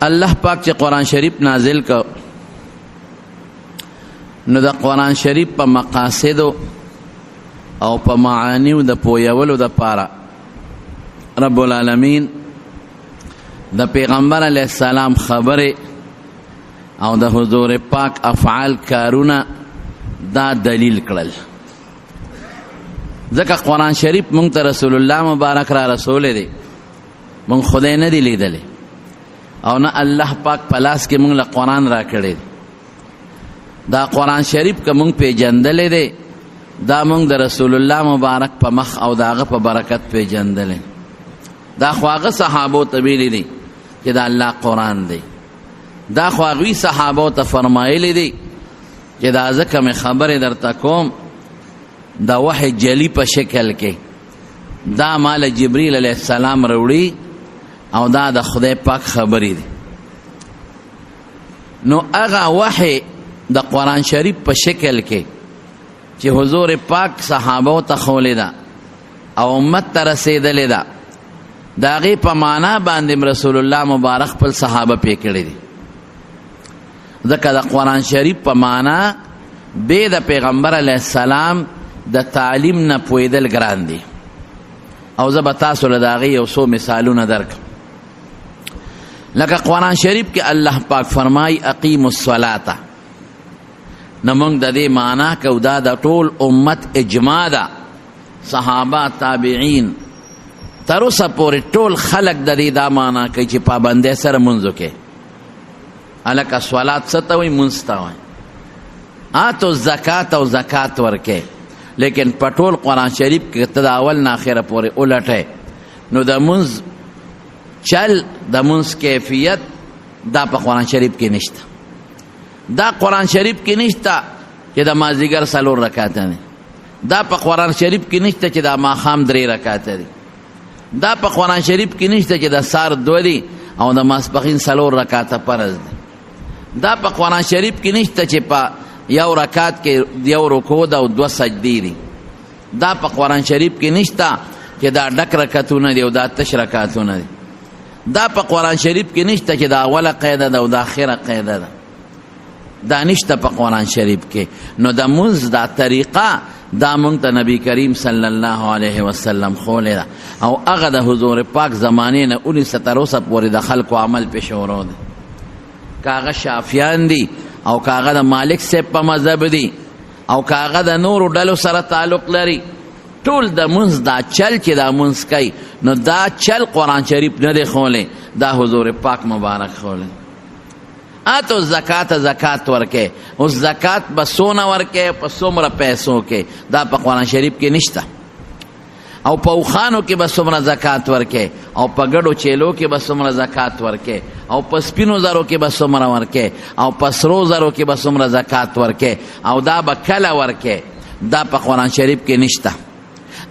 الله پاک چې قرآن شریف نازل کو نو د قرآن شریف په مقاصد او په معانیو د پویولو د پاره رب العالمین د پیغمبر علیه السلام خبره او د حضور پاک افعال کارونه دا دلیل کړل. ځکه قرآن شریف مونږ ته رسول الله مبارک را رسول دی، مونږ خدای نه دی لیدلی او نه الله پاک په لاس کې مونږ له قرآن را کړی دی. دا قرآن شریف که مونږ پیژندلی دی دا مونږ د رسول الله مبارک په مخ او د هغه په برکت پیژندلی. دا خو هغه صحابو ته ویلی دی چې دا الله قرآن دی. دا خو هغوی صحابو ته فرمایلی دی چې دا زه کومې خبرې درته کوم دا وحی جلی په شکل کې دا مال جبریل علیه السلام راوړي او دا د خدای پاک خبرې دي. نو هغه وحی د قرآن شریف په شکل کې چې حضور پاک صحابو ته ښوولې ده او امت ته رسېدلې ده، د هغې په معنا باندې رسول الله مبارک خپل صحابه پې کړي دي. ځکه د قرآن شریف په معنا بې د پیغمبر علیه السلام د تعلیم نه پوهېدل ګران دي او زه به تاسو له د هغې یو څو مثالونه درکړم. لکه قرآن شریف کې الله پاک فرمای اقیم الصلاة، نو موږ د دې معنا کو دا د ټول امت اجماع ده، صحابه تابعین تر اوسه پورې ټول خلک د دې دا معنا کوي چې پابندۍ سره مونځ وکړي. هلکه صلات څه ته وایي؟ مونځ ته وایي. آتو زکات او زکات ورکې، لیکن په ټول قرآن شریف کې ته د اول نه اخره پورې ولټئ نو د مونځ چل د مونځ کیفیت دا په قرآن شریف کې نشته. دا قرآن شریف کې نشته چې د مازدیګر 4 رکعاته دي. دا په قرآن شریف کې نشته چې د ماښام 3 رکعاته دي. دا په قرآن شریف کې نشته چې د سار 2 دي او د ماسپښین 4 رکعاته فرض دي. دا په قرآن شریف کې نشته چې په یو رکعت کې یو رکوع ده او 2 سجدې دي. دا په قرآن شریف کې نشته چې دا ډک رکعتونه دي او دا تش رکعتونه دي. دا په قرآن شریف کې نشته چې دا اوله قاعده ده او دا آخره قاعده ده. دا نشته په قرآن شریف کې. نو د مونځ دا طریقه دا مونږ ته نبی کریم صلی الله علیه وسلم ښوولې ده او هغه د حضور پاک زمانې نه ونیسه تر اوسه پورې د خلکو عمل پې شروع دی. که هغه شافیان دي او که هغه د مالک صاحب په مذهب دي او که هغه د نورو ډلو سره تعلق لري، ټول د مونځ دا چل چې دا مونځ کوي نو دا چل قرآن شریف نه دی ښوولی، دا حضور پاک مبارک ښوولی. آتو زکات زکات ورکې، اوس زکات به څونه ورکې په څومره پیسو کې، دا په قرآن شریف کې نشته. او په اوښانو کې به څومره زکات ورکې او په ګډو چیلو کې به څومره زکات ورکې او په سپینو زرو کې به څومره ورکې او په سرو زرو کې به څومره زکات ورکې او دا به کله ورکې، دا په قرآن شریف کې نشته.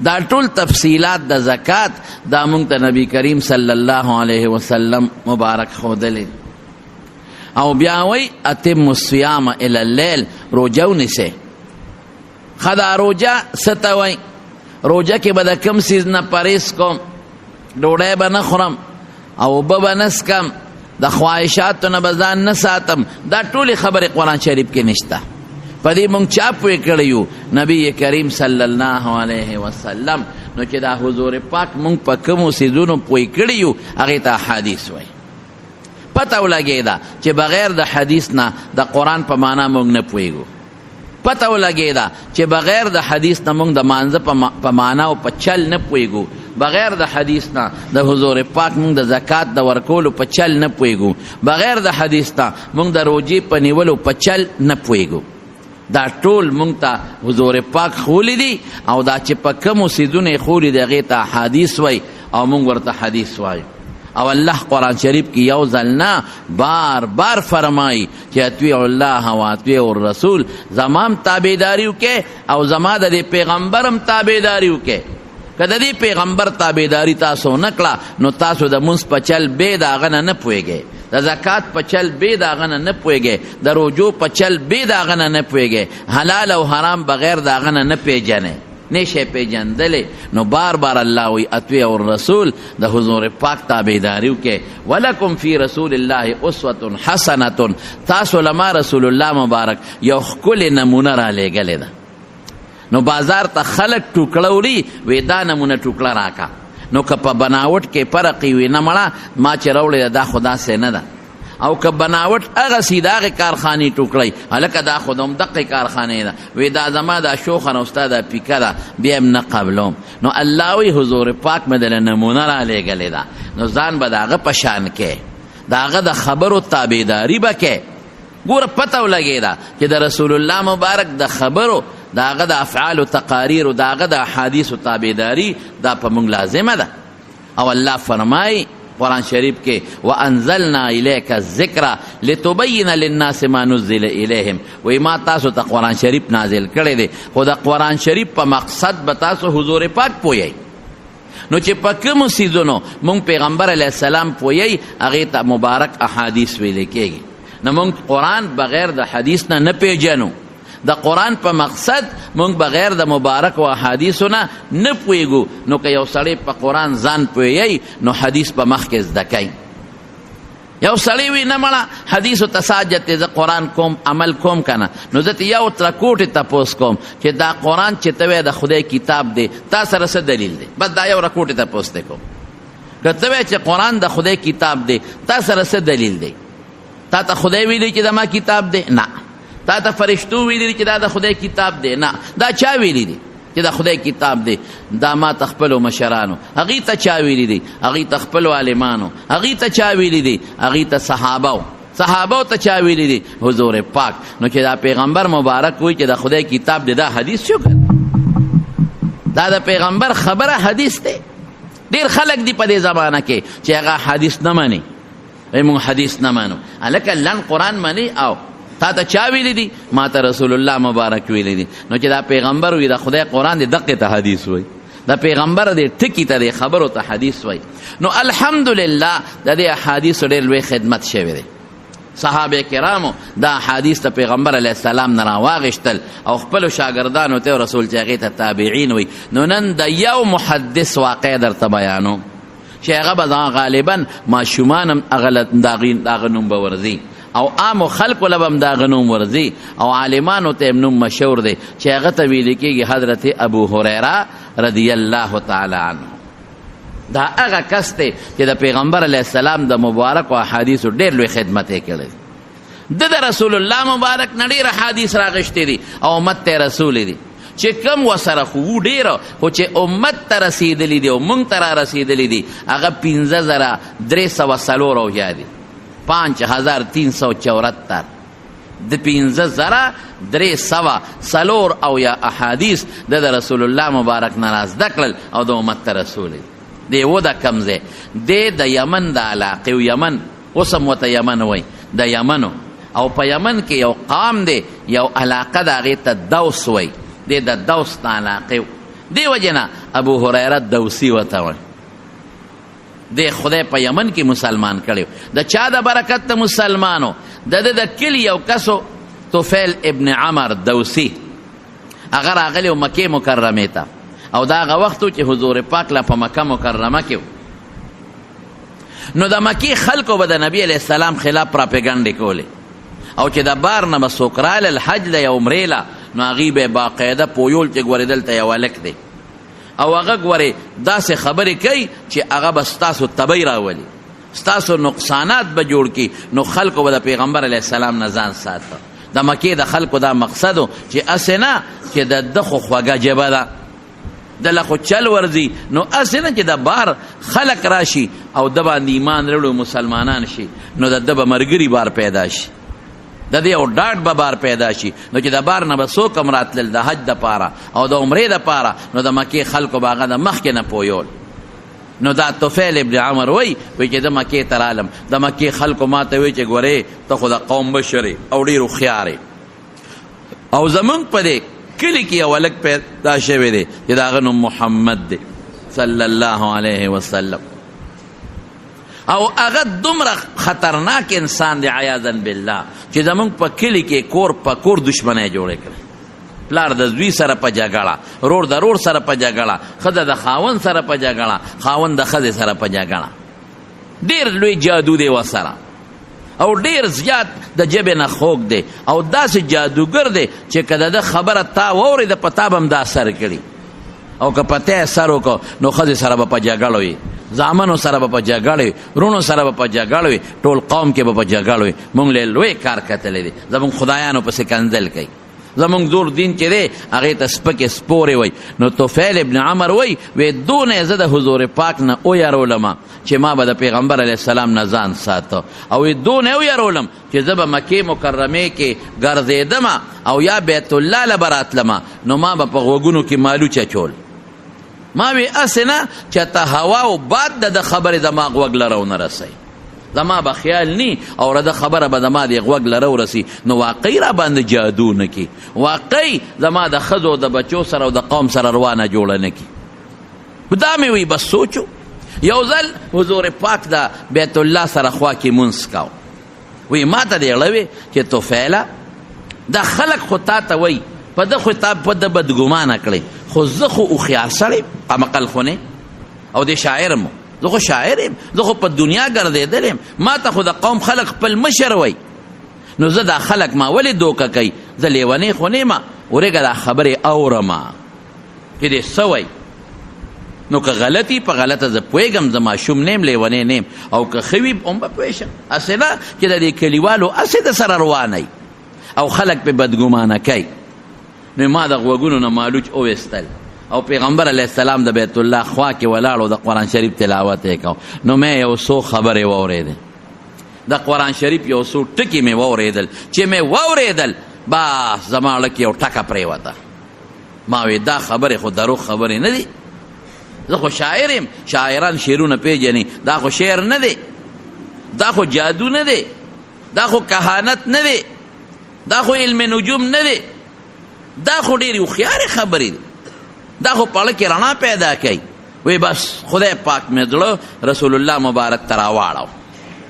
دا ټول تفصیلات د زکات دا مونږ ته نبی کریم صلی الله علیه وسلم مبارک ښودلی. او بیا وی اتم الصیام الی اللیل، روجه ونیسئ. ښه دا روجه څه ته وایي؟ روجه کې به د کم څیز نه پرهیز کوم، ډوډۍ به نه خورم او اوبه به نه څکم، د خواهشاتو نه به ځان نه ساتم. دا ټولې خبرې قرآن شریف کې نشته. په دې مونږ چا پوه کړی یو؟ نبی کریم صلی الله علیه وسلم. نو چې دا حضور پاک مونږ په کومو څیزونو پوه کړي یو هغې ته حدیث وایي. پته ولګېده چې بغیر د حدیث نه د قرآن په معنا مونږ نه پوهېږو. پته ولګېده چې بغیر د حدیث نه مونږ د مانځه په معنا او په چل نه پوهېږو. بغیر د حدیث نه د حضور پاک مونږ د زکات د ورکولو په چل نه پوهېږو. بغیر د حدیث نه مونږ د روجې په نیولو په چل نه پوهېږو. دا ټول مونږ ته حضور پاک ښوولي دي او دا چې په کومو څیزونه یې ښوولي دي هغې ته حدیث وایي او مونږ ورته حدیث وایو. او الله قرآن شریف کې یو ځل نه بار بار فرمایي چې اطیع الله و اطیع الرسول، زمام تابعداري وکړئ او زما د دې پیغمبرم تابعداري وکړئ. که د دې پیغمبر تابعداري تاسو نه کړه نو تاسو د مونځ په چل بې د هغه نه پوهېږئ، د زکات په چل بې د هغه نه پوهېږئ، د روجو په چل بې د هغه نه پوهېږئ، حلال او حرام بغیر د هغه نه پېژنئ. نشه پیجندلې. نو بار بار الله وی اطیعوا الرسول د حضور پاک تابعداریو کې. ولکم فی رسول الله اسوه حسنه، تاسو لما رسول الله مبارک یو ښکلې نمونه را لېږلې ده. نو بازار ته خلک ټوکړه وړي وی دا نمونه ټوکړه راکا. نو که په بناوټ کې فرق وي نه مړه ما چې راوړې دا خو داسې نه ده. او که بناوټ هغسې د هغې کارخانې ټوکړی هلکه دا خو د همدقې کارخانې ده وی دا زما دا شوخه نه ستا دا پیکه ده بیا هم نه قبلوم. نو الله وی حضور پاک مې دله نمونه را لېږلې ده. نو ځان به د هغه په شان کې د هغه د خبرو تابعداري به کې. ګوره پته ولګېده چې د رسول الله مبارک د خبرو د هغه د افعالو تقاریرو د هغه د احادیثو تابعداري دا په موږ لازمه ده. او الله فرمایي قرآن شریف کې وانزلنا الیک الذکر لتبین للناس ما نزل الیهم، وی ما تاسو ته قرآن شریف نازل کړی دی خو د قرآن شریف په مقصد به تاسو حضور پاک پوهیئ. نو چې په کومو څیزونو مونږ پیغمبر علیه السلام پوهیئ هغې ته مبارک احادیث ویلی کېږي. نو مونږ قرآن بغیر د حدیث نه نه پیژنو. د قرآن په مقصد مونږ بغیر د مبارک و احادیثو نه نه پوهیږو. نو که یو سړی په قرآن ځان پوهیږي نو حدیث په مخ کې زده کوي. یو سړی وي نه مړه حدیثو ته ساجت زه قرآن کوم عمل کوم که نه، نو زه یو ترکوټې تپوس کوم چې دا قرآن چې ته وایې د خدای کتاب دی تا سره څه دلیل دی؟ بس دا یو رکوټې تپوس دی کوم. که ته وایې چې قرآن د خدای کتاب دی تا سره څه دلیل دی؟ تا ته خدای ویلی چې زما کتاب دی؟ نه. تا ته فرشتو ویلی چې دا د خدای کتاب دی؟ نه. دا چا ویلی دی چې دا خدای کتاب دی؟ دا ما ته خپلو مشرانو. هغې ته چا ویلی دی؟ هغې ته خپلو عالمانو. هغې ته چا ویلی دی؟ هغې ته صحابو ته چا ویلی دی؟ حضور پاک. نو چې دا پیغمبر مبارک وی چې دا خدای کتاب دی دا حدیث شو که دا د پیغمبر خبره حدیث دی. ډېر خلک دی په دې زمانه کې چې هغه حدیث نه مني. مونږ حدیث نه منو. هلکه لنډ قرآن مني او تا ته چا ویلی دی؟ ما ته رسول الله مبارک ویلی دی. نو چې دا پیغمبر وي د خدای قرآن دی دقې ته حدیث وی. دا پیغمبر دی ټکي ته دی خبرو ته حدیث وی. نو الحمدلله د دې احادیثو ډېر لوی خدمت شوی دی. صحابه کرامو دا احادیث ته پیغمبر علیه السلام نه راواغېشتل او خپلو شاګردانو ته رسول چې هغې ته تابعین وی. نو نن د یو محدث واقع درته بیانو چې هغه به غالبا ماشومان هم هغه نوم به ورځي او عامو خلکو له به هم دغه نوم ورځي او عالمانو ته هم نوم مشهور دی چې هغه ته ویل کېږي حضرت ابو هریره رضی الله تعالی عنه. دا هغه کس دی چې د پیغمبر علیه السلام د مبارک و احادیثو ډېر لوی خدمت یې کړی. د رسول الله مبارک نه ډېر احادیث راغشتې دي او امت ته رسولی دي چې کم وسره خو ډېره خو چې امت ته رسېدلي دي او موږ ته را رسېدلي دي هغه 5304 دي. 5374 د 5304 او یا احادیث د رسول الله مبارک نه را زده کړل او د امت ته رسولی دی. و د کوم ځای دی؟ د یمن د علاقې و یمن اوس هم ورته یمن وایي د یمنو. او په یمن کې یو قام دی یو علاقه د هغې ته دوس وایي. دی د دوس د علاقې دی وجې نه ابو هریره دوسي ورته وایي. دی خدای په یمن کې مسلمان کړی. د چا د برکت ته مسلمانو؟ د کلي یو کسو طفیل ابن عمر دوسي هغه راغلی و مکې مکرمې ته او دا هغه وخت چې حضور پاک له په مکه مکرمه کې نو د مکې خلکو به د نبي علیه السلام خلاف پراپګنډې کولې او چې د بار نه به څوک رالل حج له یا عمرې له نو هغې به یې باقاعده پویول چې ګورې دلته یو هلک دی او هغه ګورې داسې خبرې کوي چې هغه به ستاسو تبی راولي ستاسو نقصانات به جوړ کړي. نو خلکو به د پیغمبر علیه السلام نه ځان ساته. د مکې د خلکو دا مقصد و چې هسې نه چې د ده خو خوږه ژبه ده دله خو چل ورځي نو هسې نه چې د بار خلک راشي او د باندې ایمان راوړي مسلمانان شي نو د ده به ملګري بار پیدا شي د دې یو ډاډ به بار پیدا شي. نو چې د بار نه به څوک هم راتلل د حج دپاره او د عمرې دپاره نو د مکې خلکو به هغه د مخکې نه پویول. نو دا طفیل ابن عمر وی چې د مکې ته رالم د مکې خلکو ما ته وی چې ګورې ته خو د قوم مشر او ډېر هوښیار او زمونږ په دې کلي کې یو هلک پیدا شوی دی چې د هغه نوم محمد دی صلی الله علیه وسلم او هغه دومره خطرناک انسان دی عیاذا بالله چې زمونږ په کلي کې کور په کور دشمنۍ جوړې کړې. پلار د زوی سره په جګړه، رور د رور سره په جګړه، ښځه د خاوند سره په جګړه، خاوند د ښځې سره په جګړه. ډېر لوی جادو دی ورسره او ډېر زیات د ژبې نه خوږ دی او داسې جادوګر دی چې که د ده خبره تا واورېده په تا به هم دا اثر کړي او که په ته اثر وکړو نو ښځې سره به په جګړه وي، زامنو سره به په جګړه وي، رونو سره به په جګړه وي، ټول قوم کې به په جګړه وي. موږ له لوی کار کتلی دی، زموږ خدایانو پسې کنځل کوي. زمونږ زور دین چې دی هغې ته سپکې سپورې وی. نو طفیل ابن عمر وی دونه زه د حضور پاک نه ویرولم چې ما به د پیغمبر علیه السلام نه ځان ساته او دونه ویرولم چې زه به مکې مکرمې کې ګرځېدم او یا بیت الله له به راتلم نو ما به په غوږونو کې مالوچ اچول. ما وی هسې نه چې ته هوا او باد د خبرې دماغ غوږ لره ونه رسوي، زما به خیال نی او رده خبره به زما د غوږ لره ورسي نو واقعي را باندې جادو نه کي، واقعي زما د ښځو د بچو سره او د قوم سره روانه جوړه نه کي. دا مې وی بس سوچو. یو ځل حضور پاک د بیت الله سره خوا کې مونځ کاو، وی ما ته دې اړوې چې طفیله دا خلک خو تا ته وی په ده خو تا په ده بدګمانه کړې، خو زه خو هوښیار سړی قمقل خو نه او د شاعر مو، زه خو شاعر یم، زه خو په دنیا ګرځېدلی یم، ما ته خو د قوم خلک خپل مشر وی. نو زه دا خلک ما ولې دوکه کوي، زه لیونی خو نه یم، ورېږه دا خبرې اورم چې دې څه وی. نو که غلطي په غلطه زه پوهېږم، زه ماشوم نه یم، لیونی نه یم، او که ښه وي هم به پوه شم. هسې نه چې د دې کلیوالو هسې د سره روانئ او خلک پې بدګمانه کوي. نو ما د غوږونو نه مالوچ وویستل او پیغمبر علیه السلام د بیت الله خوا کې ولاړ او د قرآن شریف تلاوت یې کو. نو مې یو څو خبرې واورېدې، د قرآن شریف یو څو ټکي مې واورېدل. چې مې واورېدل بس زما زړه کې یو ټکه پرېوته. ما وی دا خبرې خو دروغ خبرې نه دي، زه خو شاعر یم، شاعران شعرونه پیژني، دا خو شعر نه دی، دا خو جادو نه دی، دا خو کهانت نه دی، دا خو علم نجوم نه دی، دا خو ډېرې هوښیارې خبرې دي، دا خو پړه کې رڼا پیدا کوي. وی بس خدای پاک مې زړه رسول الله مبارک ته راواړو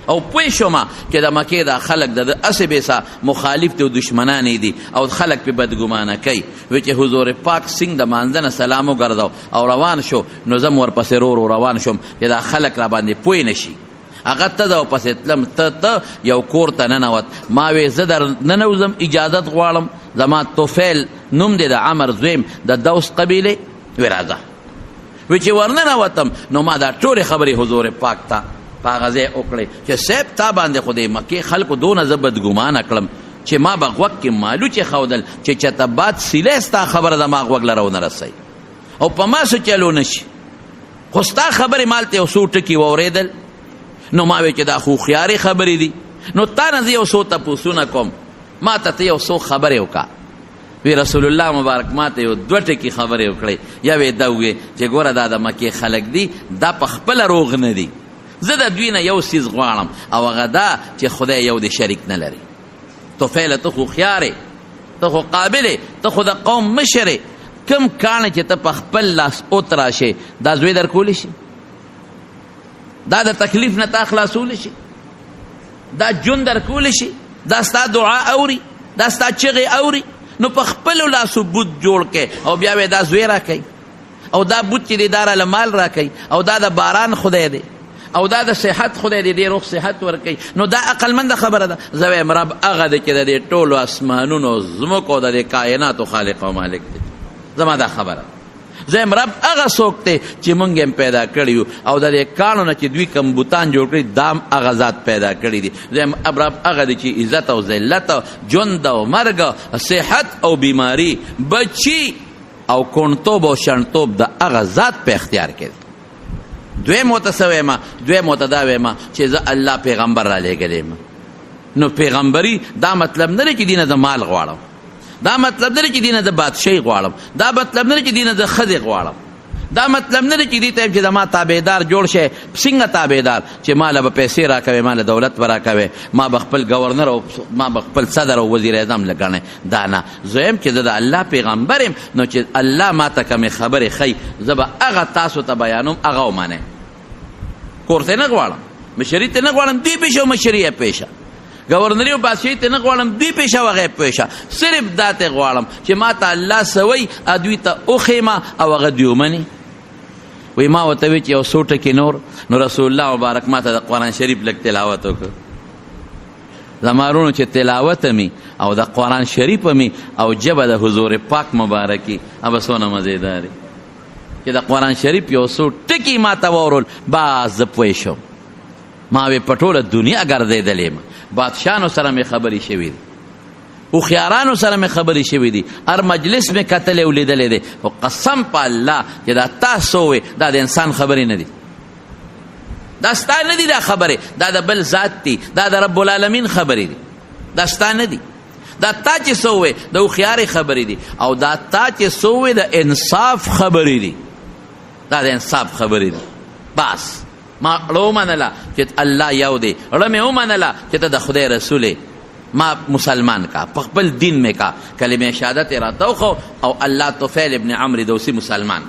او پوه شوم چې د مکې دا خلک د هسې بېسه مخالف دي او دشمنان دي او خلک پې بدګمانه کوي. وی چې حضور پاک سنګ د مانځه نه سلام وګرځو او روان شو، نو زه م ورپسې رو روان شوم چې دا خلک را باندې پوه نه شي. هغه ته د ورپسې تلم، ته یو کور ته ننوت. ما وی زه در ننوځم، اجازت غواړم، زما طفیل نوم دی د عمر زویم د دوس قبیلې. وی راځه. وی چې ورننوتم نو ما دا ټولې خبرې حضور پاک ته په هغه ځای وکړې چې صاحب تا باندې خو د مکې خلکو دونه زه بدګمانه کړم چې ما به غوږ کې مالوچې ښودل چې چېته باد سیلی ستا خبره زما غوږ لره ونه رسوي او په ما څه چلو نه شي، خو ستا خبرې مالته یو څو ټکي واورېدل. نو ما وی چې دا خو هوښیارې خبرې دي. نو تا نه زه یو څو تپوسونه کوم، ما ته یو څو خبرې وکړه. وی رسول الله مبارک ما ته یو دوه ټکي خبرې وکړې. یوې دا ووې چې ګوره دا د مکې خلک دي، دا په خپله روغ نه دي، زه د دوی نه یو څیز غواړم او هغه دا چې خدای یو د شریک نه لري. طفیله ته خو هوښیار یې، ته خو قابل یې، ته خو د قوم مشر یې، کوم کاڼه چې ته په خپل لاس وتراشې دا زوی در کولی شي؟ دا د تکلیف نه تا خلاصولی شي؟ دا جون در کولی شي؟ دا ستا دعا اوري؟ دا ستا چغې اوري؟ نو په خپلو لاسو بوت جوړ کړې او بیا وی دا زوی را کوي او دا بوت چې دی دا راله مال را کوي او دا د باران خدای دی او دا د صحت خدای دی، ډېر روغ صحت ورکوي. نو دا عقلمنده خبره ده. زه وایم رب هغه دی چې د دې ټولو اسمانونو ځمکو او د دې کائناتو خالق او مالک دی. زما دا خبره. زه وایم رب هغه څوک دی چې موږ یې پیدا کړي یو او د دې کاڼو نه چې دوی کوم بوتان جوړ کړي دا هم هغه ذات پیدا کړي دي. زه وایم رب هغه دی چې عزت او ذلت او ژوند او مرګ، صحت او بیماری، بچي او کونټوب او شنټوب د هغه ذات په اختیار کې دی. دویم ورته څه ویمه؟ دویم ورته دا ویمه چې زه الله پیغمبر را لېږلی یم. نو پیغمبري دا مطلب نه دی چې دینه د مال غواړم، دا مطلب نه دی چې دینه د بادشاهي غواړم، دا مطلب نه دی چې دینه د ښځې غواړم، دا مطلب نه دی چې دې ته یم چې زما تابعدار جوړ شي. څنګه تابعدار؟ چې ما به پیسې راکوې، ما له دولت به راکوې، ما به خپل ګورنر او ما به خپل صدر او وزیر اعظم لګڼې. دا نه. زه یم چې زه د الله پیغمبر یم، نو چې الله ما ته کومې خبرې ښیي زه به هغه تاسو ته بیانوم، هغه ومنئ. کور ته نه غواړم، مشري ته نه غواړم، دوی پېښه او مشري یې پېښه. گورنری او بادشاہي ته نه غواړم دوی پیشه و غیب پیشه صرف دا ته غواړم چې ما ته الله سوی ادوی ته وښیمه او هغه دوی ومني وی ما ورته وی چې یو څو ټکي نور نو رسول الله مبارک ما ته د قرآن شریف لږ تلاوت وکړ زما وروڼو چې تلاوت مې او د قرآن شریف مې او ژبه د حضور پاک مبارکي هغه څونه مزېدارې چې د قرآن شریف یو څو ټکي ما ته واورول باز زه پوه شم ما وی په ټوله دنیا ګرځېدلی یم بادشاهانو سره مې خبرې شوي دي هوښیارانو سره مې خبرې شوي دي هر مجلس مې کتلی او لیدلی دی خو قسم په الله چې دا تاسو وې دا د انسان خبرې نه دي دا ستا نه دي دا خبرې دا د بل ذات دي دا د رب العالمین خبرې دي دا ستا نه دي دا تا چې څه وې د هوښیارې خبرې دي او دا تا چې څه وې د انصاف خبرې دي دا د انصاف خبرې دي بس ما اړه ومنله چې الله یو دی اړه مې ومنله چې ته د خدای رسول ما مسلمان کا په خپل دین مې کا کلمه شهادت راته وخو او الله طفیل ابن عمرو دوسی مسلمان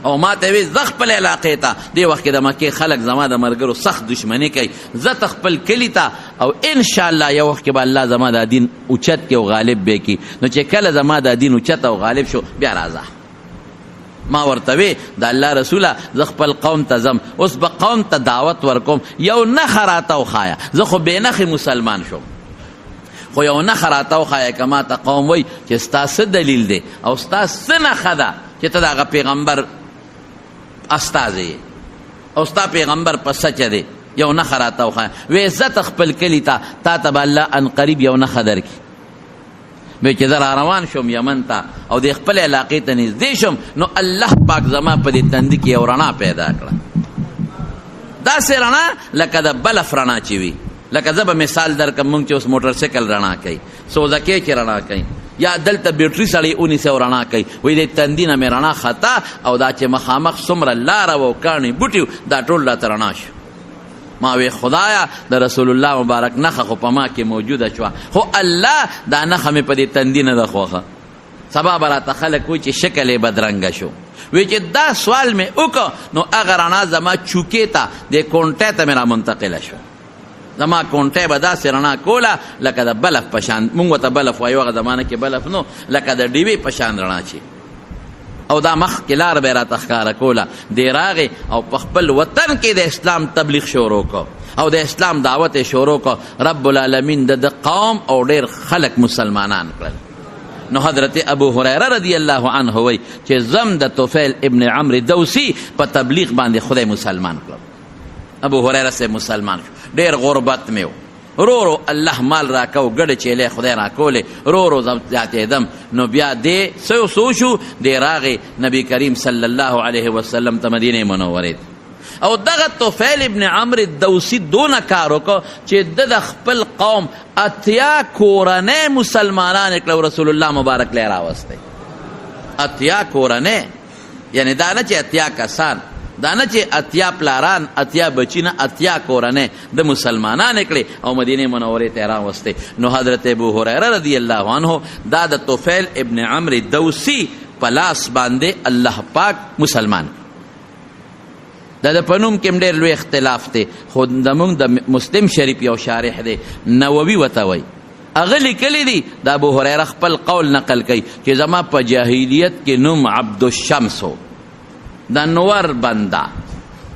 او ما ته وی زه خپل علاقې ته دې وخت کې د مکې خلک زما د ملګرو سخت دشمني کوي زه خپل کلي ته او انشاءالله یو وخت کې به الله زما د دین اوچت کې او غالب به کړي نو چې کله زما د دین اوچت او غالب شو بیا راځه ما ورته وی د الله رسوله زه خپل قوم ته ځم اوس به قوم ته دعوت ورکوم یو نښه راته وښایه زه خو بې نښې مسلمان شوم خو یو نښه راته وښایه که ما ته قوم وی چې ستا څه دلیل دی او ستا څه نښه ده چې ته د هغه پیغمبر استازی او ستا پیغمبر په سچه دی یو نښه راته وښایه وی زه ته خپل کلي ته تا ته به الله ان قریب یو نښه درکړي وی چې زه را روان شوم یمن ته او د خپل علاقې ته نږدې شم نو الله پاک زما په دې تندي کې یو رڼا پیدا کړه داسې رڼا لکه د بلف رڼا چې وي لکه زه به مثال درکړم موږ چې اوس موټر سایکل رڼا کوي سوزکې کې رڼا کوي یا دلته بیټري سړی ونیسي او رڼا کوي وایي د تندي نه مې رڼا خطا او دا چې مخامخ څومره لاره وه او کاڼي بوټي دا ټول راته رڼا شو ما وی خدایا د رسول الله مبارک نښه خو په ما کې موجوده شوه خو الله دا نښه مې په دې تندي نه ده خوښه سبا به راته خلک وایي چې شکل یې بدرنګه شو وی چې دا سوال مې وکړه نو هغه رڼا زما چوکې ته د کونټۍ ته مې را منتقله شوه زما کونټۍ به داسې رڼا کوله لکه د بلف په شان مونږ ورته بلف وایو هغه زمانه کې بلف نو لکه د ډیوې په شان رڼا چې او دا مخکې لار به یې راته ښکاره کوله دی راغې او په خپل وطن کې د اسلام تبلیغ شروع کو او د اسلام دعوت یې شروع کو رب العالمین د قوم او ډېر خلک مسلمانان کړل نو حضرت ابو هریره رضی الله عنه وی چې زم د طفیل ابن عمرو دوسی په تبلیغ باندې خدای مسلمان کړل ابو هریره سے مسلمان شو ډېر غربت مې رو رو الله مال راکو ګډې چیلې خدای راکولې رو رو زیاتېدم نو بیا دې څه شو دې راغې نبی کریم صلی الله علیه وسلم ته مدینې منورې او دغه طفیل ابن عمرو دوسی دونه کار وکړو چې د خپل قوم اتیا کورنۍ مسلمانان کړه رسول الله مبارک لی راوستی اتیا کورنۍ یعنی دا نه چې اتیا کسان دا نه چې اتیا پلاران اتیا بچی نه اتیا کورنۍ د مسلمانان کړي او مدینه منورې ته راوستي نو حضرت ابو هریره رضی الله عنه دا د طفیل ابن عمرو دوسی په لاس باندې الله پاک مسلمان دا د پنوم کې ډېر لوی اختلاف دی خو زموږ د مسلم شریف یو شارح دی نووي ورته وایي هغه لیکلی دی د ابو هریره خپل قول نقل کوي چې زما په جاهلیت کې نوم عبدالشمس و دا نور بنده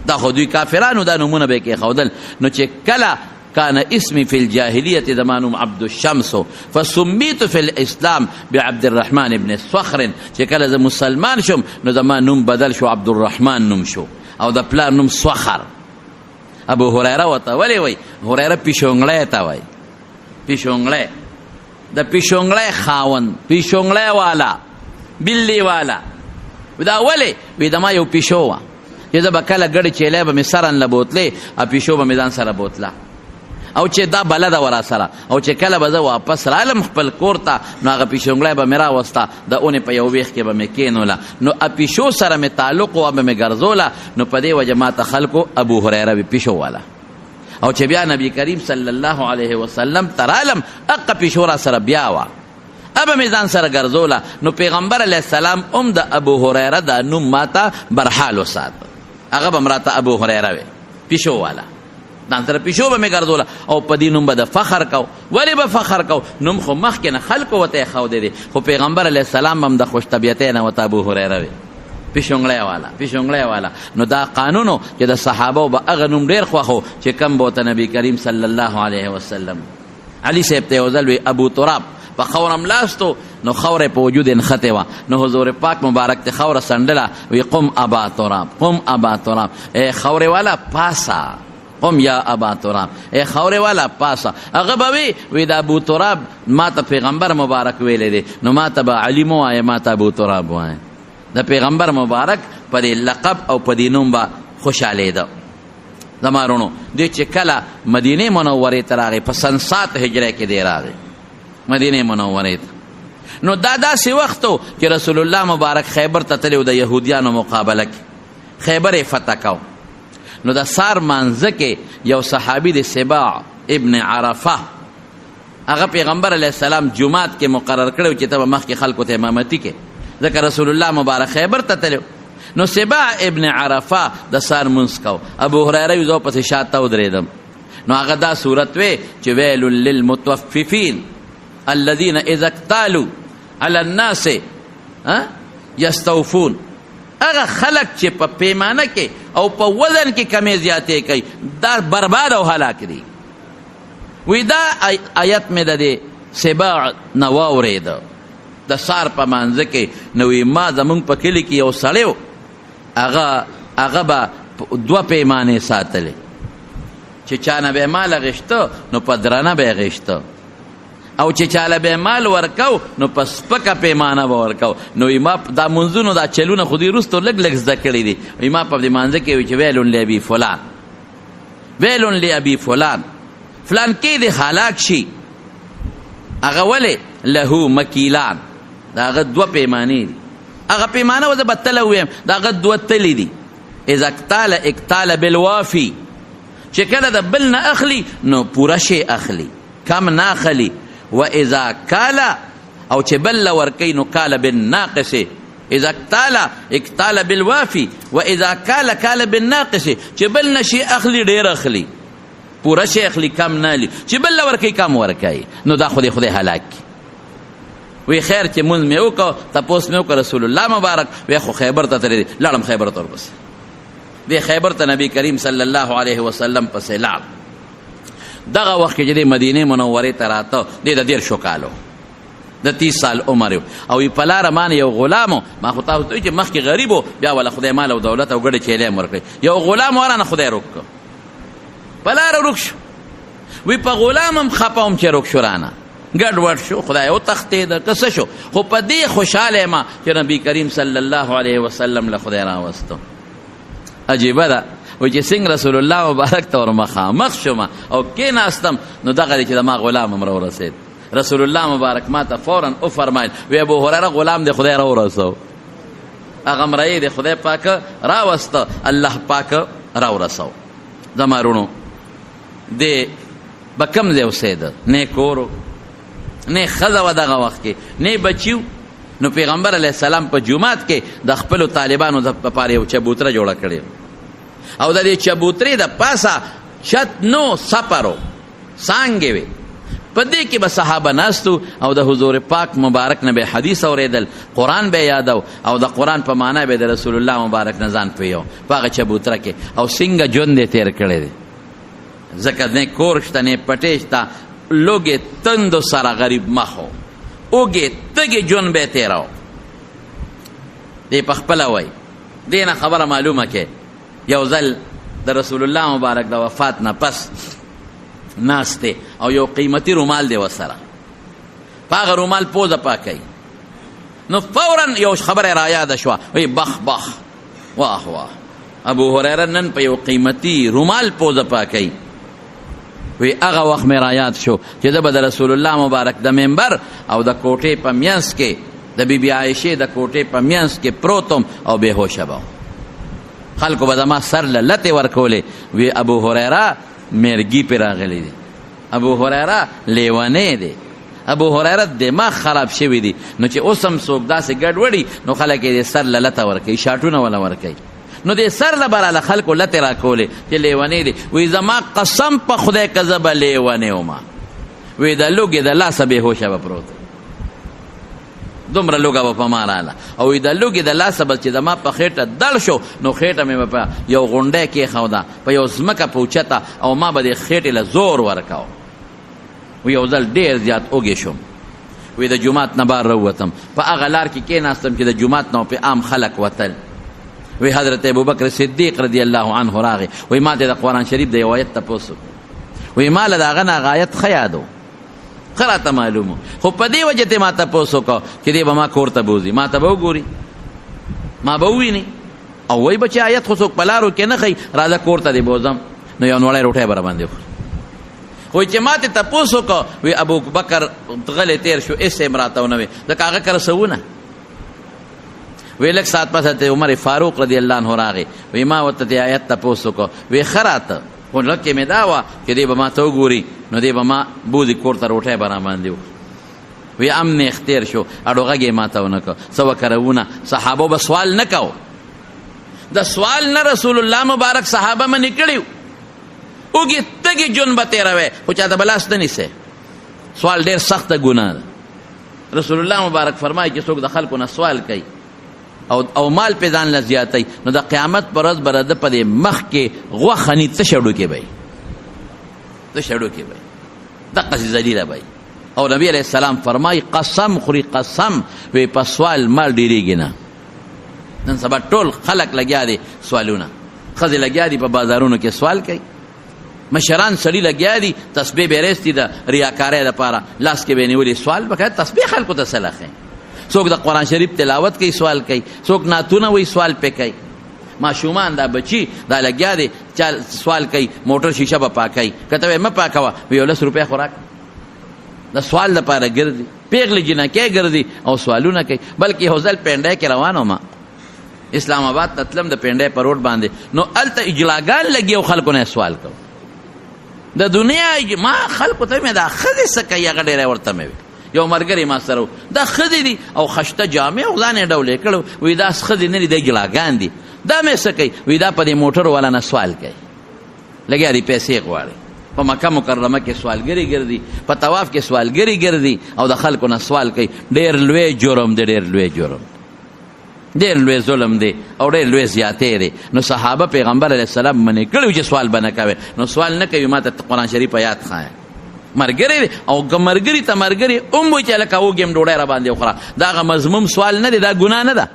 دا خو دوی کافرانو دا نومونه به کې ښودل نو چې کله کان اسمی فی الجاهلیت زما نوم عبدالشمس فسمیت فی الاسلام بعبد الرحمن ابن صخر چې کله زه مسلمان شم نو زما نوم بدل شو عبدالرحمن نوم شو او د پلار نوم صخر ابو هریره ورته ولې وایي هریره پیشونګړی ته وایي پیشونګړی د پیشونګړی خاوند پیشونګړی والا بلی والا دا ولې وی دما یو پیشو وه چې زه به کله ګډې چیلی به مې سرن له بوتلې او پیشو به مې ځان سره بوتله او چې دا بلده وه را سره او چې کله به زه واپس رالم خپل کور ته نو هغه پیشونګړی به مې راوسته د اونې په یو ویښ کې به مې کېنوله نو پیشو سره مې تعلق و به مې ګرځوله نو په دې وجه ما ته خلکو ابو هریره وي پیشو والا او چې بیا نبی کریم صلی الله علیه وسلم ته رالم هغه پیشو را سره بیا وه ابا می ځان سره ګرځوله نو پیغمبر علیه السلام د ابو هریره دا نوم ماته برحال وساته هغه به م راته ابو هریره وی پیشو والا ځان سره پیشو به مې ګرځوله او په دې نوم به د فخر کو. ولې به فخر کو؟ نوم خو مخکې نه خلکو ورته ایښودی دی، خو پیغمبر علیه السلام هم د خوش طبیعتۍ نه ورته ابو هریره وي، پیشنګړی والا. نو دا قانونو چې د صحابو به هغه نوم ډېر خوښ و چې کم به ورته نبي کریم صلی الله علیه وسلم. علي صاحب ته یو ځل وی ابو تراب، په خوره ملاستو نو خوره په وجود نښتې وه، نو حضور پاک مبارک ته خوره سنډله، وی قم ابا تراب، قم ابا تراب، ای خورې والا پاسه، قم یا ابا تراب، ای خورې والا پاسه. هغه به وی د ابو تراب ما ته پیغمبر مبارک ویلی دی، نو ما ته به علي مه وایه، ما ته ابو تراب وایه. د پیغمبر مبارک په دې لقب او په دې نوم به خوشحالېده. زما وروڼو دوی چې کله مدینې منورې ته راغی، په سن 7 هجرۍ کې دی راغی مدینې منورې ته، نو دا داسې وخت و چې رسول الله مبارک خیبر ته تللی و د یهودیانو مقابله کې، خیبر یې فتح کو. نو د سار مانځه کې یو صحابي د سباع ابن عرفه، هغه پیغمبر علیه السلام جمعات کې مقرر کړی چې ته به مخکې خلکو ته امامتي کې، ځکه رسول الله مبارک خیبر ته تللی. نو سباع ابن عرفه د سار منځ کو، ابو هریره وی زه پسې شاته ودرېدم. نو هغه دا صورت وی چې ویل للمطففین الذین اذا اکتالوا علی الناس یستوفون. هغه خلق چې په پیمانه کې او په وزن کې کمی زیاتې کوي، دا برباد او هلاک دي. وی دا آیت مې د دې سباع نه واورېده د سار په مانځه کې. نو وی ما زمونږ په کلي کې یو سړی و، هغه به 2 پیمانې ساتلې، چې چانه به مال غشته نو په درانه به غشته، او چې چاله به مال ورکو نو په سپکه پیمانه به ورکو. نو ما دا منځونو دا چلونه خو دې وروستو لږ لږ زده کړي دي. ما په دې مانځه کې وي چې ویلون لابي فلان، ویلون لابي فلان، فلان کې دې هلاک شي. هغه ولې له مکیلان، دا هغه 2 پیمانې دي. هغه پیمانه وزه به تله ویم، دا هغه 2 تلې دي. اذا اکتال اکتال بالوافي، چې کله د بل نه اخلي نو پوره شی اخلي، کم نه اخلي. و اذا کالا، او چې بل ورکی نو کالا بالناقص. اذا اکتال اکتال بالوافي و اذا کالا کالا بالناقص، چې بل نه شی اخلي ډېر اخلي، پوره شی اخلي کم نه اخلي، چې بل ورکی کم ورکی. نو دا خدای هلاک. وی خیر چې مونځ مې وکړو، تپوس مې وکړ رسول الله مبارک، وی خو خیبر ته تللی دی، لاړم خیبر ته ورپسې. دی خیبر ته نبی کریم صلی الله علیه وسلم پسې لاړ. دغه وخت کې چې دی مدینې منورې ته راته، دی د 13 کالو، د 30 سال عمر و. او په لاره باندې یو غلام و، ما خو تاسو ته وایي چې مخکې غریب و، بیا ولا خدای مال او دولت او ګډې چیلې هم ورکړي. یو غلام ورانه خدای روک کړ، په لاره روک شو. وی په غلام هم خپه وم چې روک شو، رانه ګډ وډ شو، خدای وتښتېده که څه شو. خو په دې خوشحاله یم چې نبي کریم صلی الله علیه وسلم له خدای راوستو. عجیبه ده وی چې څنګه رسول الله مبارک ته ور مخامخ شوم او کېناستم، نو دغه دی چې زما غلام هم راورسېد. رسول الله مبارک ما ته فورا وفرمایل، وی ابو هریره غلام دی خدای راورسو، هغه مرۍ دی خدای پاک راوسته، الله پاک راورسو. زما وروڼو دی به کوم ځای اوسېده، نه کور نه ښځه وه دغه وخت کې، نه بچي. نو پیغمبر علیه السلام په جومات کې د خپلو طالبانو دپاره یو چبوتره جوړه کړې، او د دې چبوترې د پاسه چت نو سپرو څانګې وې، په دې کې به صحابه ناستو او د حضور پاک مبارک نه به حدیث اورېدل، قرآن به یادو، او د قرآن په معنا به د رسول الله مبارک نه ځان پوهیو په هغه چبوتره کې. او څنګه ژوند یې تېر کړی دی، ځکه نه کور شته نه پټې شته، لوګې تندو سره غریب مخو، اوګې تګې ژوند به یې تېراو. دی په خپله وایي، دې نه خبره معلومه کې یو ځل د رسول الله مبارک د وفات نه پس ناسته او یو قیمتي رومال دی ورسره، په هغه رومال پوزه پاکوي. نو فورا یو خبره را یاده شوه، وی بخ بخ، واه واه، ابو هریره نن په یو قیمتي رومال پوزه پاکوي. وی هغه وخت مې را یاد شو چې زه به د رسول الله مبارک د منبر او د کوټې په منځ کې د بیبي عایشې د کوټې په منځ کې پروتم او بېهوشه به خلکو به زما سر له لتې ورکولې. وی ابو هریره مرګي پې راغلی دی، ابو هریره لیونی دی، ابو هریره دماغ خراب شوی دی. نو چې اوس هم څوک داسې ګډوډي نو خلک یې سر له لته ورکوي، شاټونه وله ورکوي. نو دې سر له براله خلکو لتې راکولې چې لیونی دی. وی زما قسم په خدای که زه به لیونی ومه. وی د لوږې د لاسه بېهوشه به پروت دومره لوږه به په ما راله. او وی د لوږې د لاسه به چې زما په خېټه دړ شو نو خېټه مې به په یو غونډی کېښوده په یو ځمکه پوچته او ما به دې خېټې له زور ورکاو. وی یو ځل ډېر زیات اوږې شوم. وی د جومات نه بار راووتم په هغه لار کې کېناستم چې د جومات نه پې عام خلک وتل. وی حضرت ابوبکر صدیق رضی الله عنه راغی. وی ما ته د قرآن شریف د یو آیت تپوس وکړو. وی ما له د هغه نه هغه آیت ښه یاد و ښه راته معلوم و خو په دې وجه ته ما تپوس وکړو چې دی به ما کور ته بوځي ما ته به وګوري ما به وویني او وی به چې آیت خو څوک په لارو کې نه ښایي راځه کور ته دې بوځم نو یو نوړی روټۍ به راباندې وخوري. خو چې ما ته تپوس وکړو وی ابوبکر غلی تېر شو هېڅ یې راته ونه وی ځکه هغه کره څه ونه. وی لږ ساعت پس ته عمر فاروق رضی الله عنه راغی. وی ما ورته د آیت تپوس وکړو. وی ښه راته خو لږ کې مې دا وه چې دی به ما ته وګوري نو دی به ما بوځي کور ته روټۍ به راباندې وکړي. وی امن اختیر شو اډو غږ یې ما ته ونه کړو څه وکروونه. صحابو به سوال نه کو د سوال نه رسول الله مبارک صحابه منې کړي اوږې تږې جون به تېروی خو چاته به لاس نه نیسئ. سوال ډېر سخته ګناه ده. رسول الله مبارک فرمایي چې څوک د خلکو نه سوال کوي او مال پې ځان له زیاتی نو د قیامت پر ورځ به د په دې مخ کې غوښه ني تشه ډوکې به وي تشه ډوکې به وي دقسې ذلیله به وي. او نبي علیه السلام فرمایي قسم خوري قسم وی په سوال مال ډېرېږي نه. نن سبا ټول خلک لګیا دي سوالونه ښځې لګیا دي په بازارونو کې سوال کوي مشران سړي لګیا دي تسبیح به یې رېستي د ریاکارۍ دپاره لاس کې به یې نیولي سوال به کوي تسبیح خلکو ته څه لښی. څوک د قرآن شریف تلاوت کوي سوال کوي څوک نعتونه وایي سوال پې کوي. ماشومان دا بچي دا لګیا دی چا سوال کوي موټر شیشه به پاکوي که ته وایې مه پاکوه وی یو 10 روپۍ خو راکړه د سوال دپاره ګرځي پیغلې جنکۍ ګرځي او سوالونه کوي. بلکې یو ځل پینډۍ کې روان وم اسلام آباد ته تلم د پینډۍ په روډ باندې نو هلته اجلاګان لګي او خلکو نه سوال کوو د دنیا ما خلکو ته مې دا ښځې څه کوي هغه ډېری ورته مې وي. یو ملګری ما سره و دا ښځې دي او خشته جامې او ځان یې ډولې کړو وایي دا ښځې نه دي دا ګلاګان دي دا مې څه کوي وایي دا په دې موټر والا نه سوال کوي لګیا دي پیسې غواړي. په مکه مکرمه کې سوالګري ګرځي په طواف کې سوالګري ګرځي او د خلکو نه سوال کوي. ډېر لوی جرم دی ډېر لوی جرم ډېر لوی ظلم دی او ډېر لوی زیاتې دی. نو صحابه پیغمبر علیه السلام منې کړي چې سوال به نه کوي نو سوال نه کوي ما ته قرآن شریف آیات ښایه مرګري دی او که مرګري ته مرګري هم وایي چې هلکه وږې ډوډۍ راباندې وخوره دا هغه مضموم سوال نه دی دا ګناه نه ده.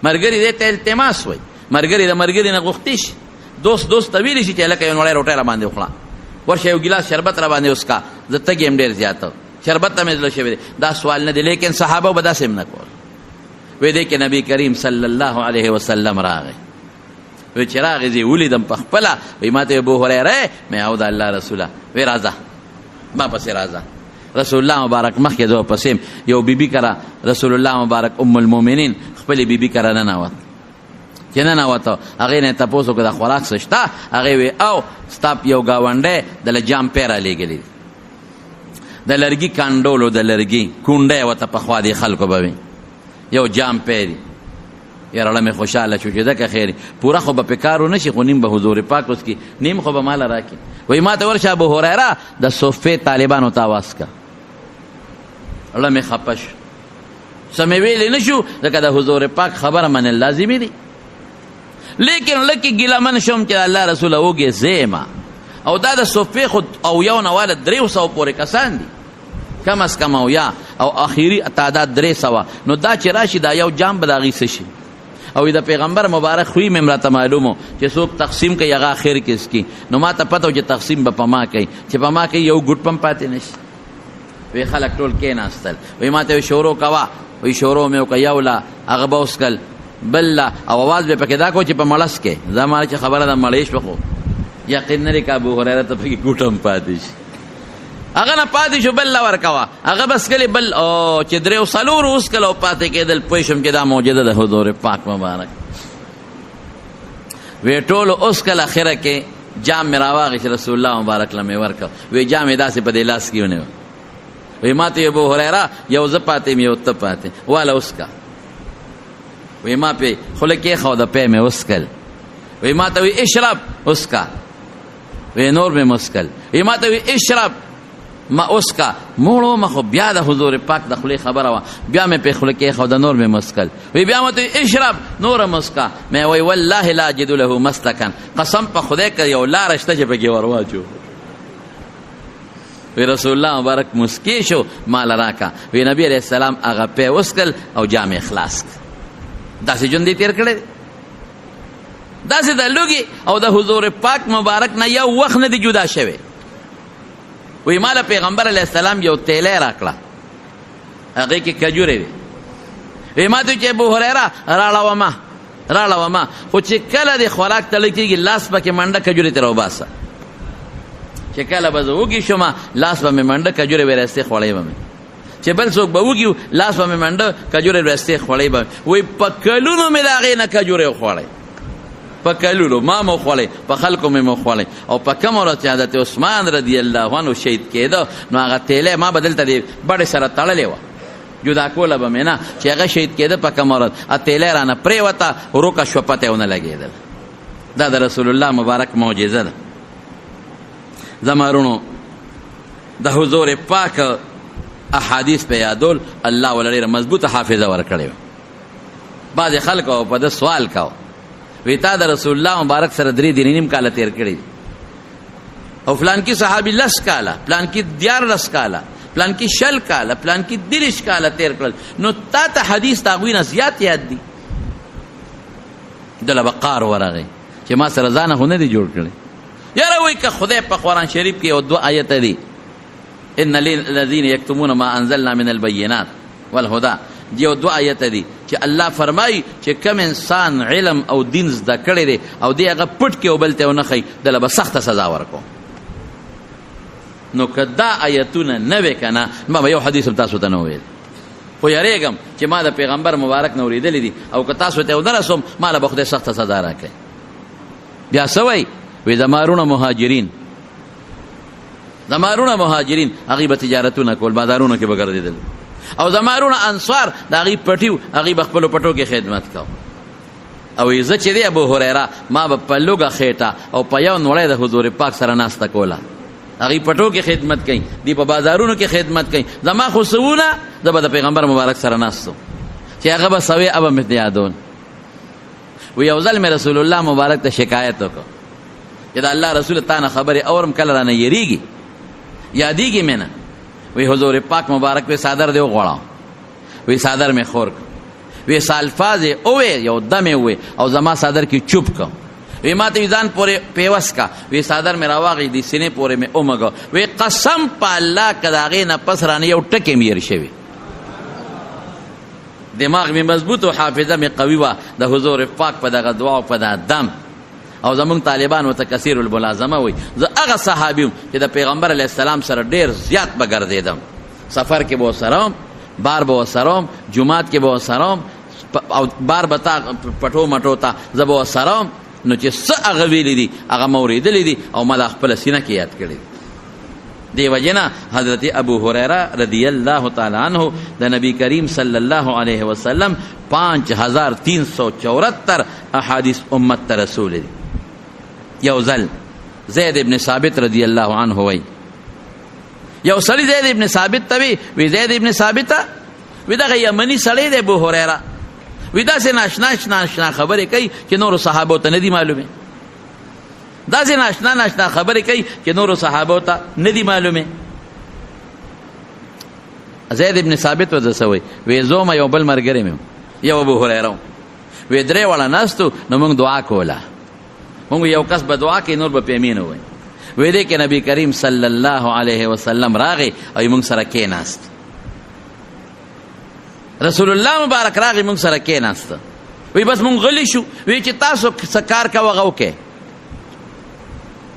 مرګري دی ته التماس وایي مرګري د مرګري نه غوښتي شي دوست ته ویلی شي چې هلکه یو نوړی روټۍ راباندې وخوره ورشه یو ګیلاس شربت راباندې وڅښه زه تږی یم ډېر زیاته شربت ته مې زړه شوی دی دا سوال نه دی. لیکن صحابه به داسې هم نه کول. وی دی کې نبی کریم صلی الله علیه وسلم راغی وی چې راغی زه ولیدم په خپله وی ما ته ابو هریره مې او د الله رسوله وی راځه ما پسې راځه. رسول الله مبارک مخکې زه پسې یو بیبي کره رسول الله مبارک ام المؤمنین خپلې بیبي کره ننوت چې ننوته هغې نه یې تپوس وکړه د خوراک څه شته هغې وی او ستا یو ګاونډی دله جام پی رالیږلی دی د لرګي کانډولو د لرګي کونډی ورته پخوا دې خلکو به وي یو جام پی دی یاره مې خوشحاله شو چې ځکه خیر پوره خو به پې کار ونه شي خو نیم به حضور پاک اوس کي نیم خو به ماله راکړي. وایي ما ته ورشه ابو هریره د صفې طالبانو ته اواز که زړه مې خفه شو څه مې ویلی نه شو ځکه د حضور پاک خبره منل لازمي دي. لیکن لکه ګیله من شوم چې الله رسوله وږې زه یم او دا د صفې خو او یو نه واله 300 پورې کسان دي کم از کم او یا او اخیری تعداد 300 نو دا چې راشي دا یو جام به د هغې څه شي. او د پیغمبر مبارک خوی مې راته معلومو چې څوک تقسیم کوي هغه اخر کې سکي نو ما ته پته و چې تقسیم به په ما کوي چې په ما کوي یو ګوټ پم پاتې نه شي. وی خلک ټول کېناستل وی ما ته شروع کوه وی شروع مې وکړه یو له هغه به وڅکل بل له او اواز به پکې دا کو چې په مړس کې زما چې خبره ده مړې شوه خو یقین نه دی که ابو هریره ته پکې ګوټ هم پاتې شي هغه نه پاتې شو بل له ورکوه هغه بس کلې بل او چې 3 او 4 وڅکل او پاتې کېدل پوه شم چې دا معجزه د حضور پاک مبارک. وی ټولو اوس کله اخره کې جام مې راواغېست رسول الله مبارک له مې ورکړ وی جام یې داسې په دې لاس کې ونیو وی ما ته ابو هریره یو زه پاتې یم یو ته پاتې واله اوس کا وی ما پہ خوله کېښود پی مې وسکل وی ما ته وی اشرب اسکا وی نور مې مسکل وی ما ته وی اشرب ما اسکا موړو ما خو بیا د حضور پاک د خولې خبره وه بیا مې پې خوله کېښوده نور مې مسکل وی بیا ما ته وی اشرب نوره مسکا مې وی والله لا اجد له مسلکا قسم په خدای که یو لاره شته چې پکې ور واچو وی رسول الله مبارک مسکی شو مال راکا وی نبی علیہ السلام هغه پې وسکل او جام خلاص داسې ژوند یې تېر کړی داسې د لوږې او د حضور پاک مبارک نه یو وخت نه دی جدا شوی وی مالا پیغمبر علیہ السلام یو تیلی راکړه هغې کې کجورې وي وی ما ته چې ابو هریره راړه وما خو چې کله د خوراک تړل کېږي لاس پکې منډه کجورې ترې راوباسه چې کله به زه وږي شوم لاس به مې منډه کجورې ویرستې خوړی به مې چې بل څوک به وږي لاس به مې منډه کجورې ویرستې خوړی به وی په کلونو مې د هغې نه کجورې وخوړی په کلونو ما مو خوړی په خلکو مې مو خوړی او په کومه ورځ چې حضرت عثمان رضی الله عنه شهید کېده نو هغه تیلی ما به دلته د بډې سره تړلې وه جدا کوله به مې نه چې هغه شهید کېده په کومه ورځ تیلی رانه پرېوته روکه شوه پته یې ونه لګېدل دا د رسول الله مبارک معجزه ده زمارونو د حضور پاک احادیث په یادول الله ول ډېره مضبوطه حافظه ورکړې وه بعضې خلکو په ده سوال کوه وی تا د رسول الله مبارک سره 3 نیم کاله تیر کړي او فلان کی صحابي 10 کاله پلان کی 14 کاله پلان کی 60 کاله پلان کی 30 کاله تیر کړل نو تا ته حدیث تاغوی نه زیات یاد دي دله بقار ورغی چې ما سره ځانه خو نه دی جوړ کړی یاره وایي که خدای په قرآن شریف کې یو 2 آیته دي ان الذین یکتمون ما انزلنا من البینات والهدى یو 2 آیته دي چې الله فرمایي چې کم انسان علم او دین زده کړی دی او دی هغه پټ کې او بل ته ونه ښایي دله به سخته سزا ورکوم نو که دا آیتونه نه وې که نه ما به یو حدیث هم تاسو ته نه وویل خو یریږم چې ما د پیغمبر مبارک نه اورېدلی دي او که تاسو ته ونه رسوم ما له به خدای سخته سزا راکوي بیا څه وایي وی زمارونه مهاجرین هغوی به تجارتونه کول بازارونو کې به ګرځېدل او زمارونه انصار د هغې پټي هغوی به خپلو پټو کې خدمت کو او زه چې دی ابو هریره ما به په لوږه خېټه او په یو نوړی د حضور پاک سره ناسته کوله هغوی پټو کې خدمت کوي دی په بازارونو کې خدمت کوي زما خو سوونه زه به د پیغمبر مبارک سره ناستو چې هغه به سوی ابه مې یادون وی یو ځل مې رسول الله مبارک ته شکایت وکړ چې د الله رسول تا نه خبرې اورم کله رانه یریږي یادېږي مې نه وی حضور پاک مبارک وی صادر دی وغواړه وی صادر مې خور کړ وی الفاظ یې ووې یو دم یې ووې او زما صادر کې چوپ کړ وی ما ته ځان پورې پیوس کا وی صادر مې راواغی دی سینې پورې مې اومګه وی قسم په الله که د هغې نه پس رانه یو ټکی مې هېر شوي دماغ مې مضبوط او حافظه مې قوي وه د حضور پاک په دغه دعا او په دا دم او زمونږ طالبان ورته کثیر الملازمه وایي زه هغه صحابي د پیغمبر علیه السلام سره ډېر زیات به ګرځېدم سفر کې به ورسره وم بار به ورسره وم جومات کې به ورسره وم او بار به تا پټو مټو ته زه به ورسره وم نو چې څه هغه ویلي دي هغه ما اورېدلی دي او ما د خپله سینه کې یاد کړي دی وجه نه حضرت ابو هریره رضی الله تعالی عنه د نبی کریم صلی الله علیه وسلم 5374 احادیث امت ته رسول دي یو ځل زید ابن ثابت رضی الله عنه وی یو سړي زید ابن ثابت ته وی زید ابن ثابت وی دغه یمني سړی دی ابو هریره وی داسې ناشنا خبرې کوي چې نورو صحابو ته نه دي معلومې داسې ناشنا خبرې کوي چې نورو صحابو ته نه دي معلومې زید ابن ثابت ورته څه وی وی زوم یو بل ملګری مې یو ابو هریره وی درې واړه ناستو نو موږ دعا کوله مونږ یو کس به دعا کوي نور به پې امین ووایي وی دی کې نبی کریم صلی الله علیه وسلم راغی او موږ سره کېناست رسول الله مبارک راغی موږ سره کېناست وی بس مونږ غلی شو وی چې تاسو څه کار کوه هغه وکړئ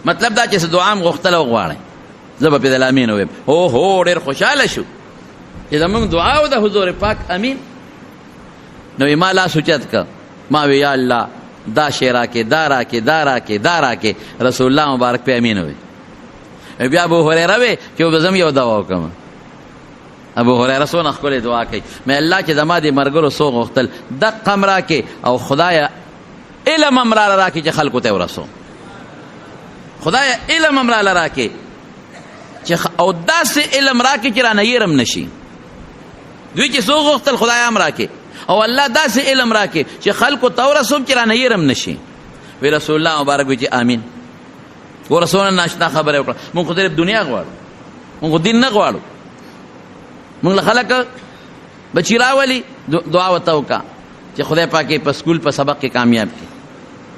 مطلب دا چې څه دعا م غوښتله وغواړئ زه به پې دله امین ووایم هو ډېر خوشحاله شو چې زمونږ دعا و د حضور پاک امین نو ما لاس اوچت که ما وی یا الله دا شی راکې دا راکې رسول الله مبارک پې امین وی بیا ابو هریره وی چې به زم یو دعا وکړم ابو هريره سونه خپل دعا کوي مې الله چې زما دې مرګرو سو غختل د قمرا کې او خدایا علم امرا را کې چې خلکو ته ورسو خدایا علم امرا را کې چې او داسې علم را کې چې را نه يرم نشي دوی چې سو غختل خدایا امرا کې او الله داسې علم را کې چې خلکو ته ورسو چې را نه يرم نشي وی رسول الله مبارک وی چې امين ورسونه ناشنا خبره وکړه مونږ خو دې دنیا غواړو مونږ دین نه غواړو مونږ خلک بچی راولي دعا وته وکا چې خدای پاکي په سکول په سبق کې کامیاب کړي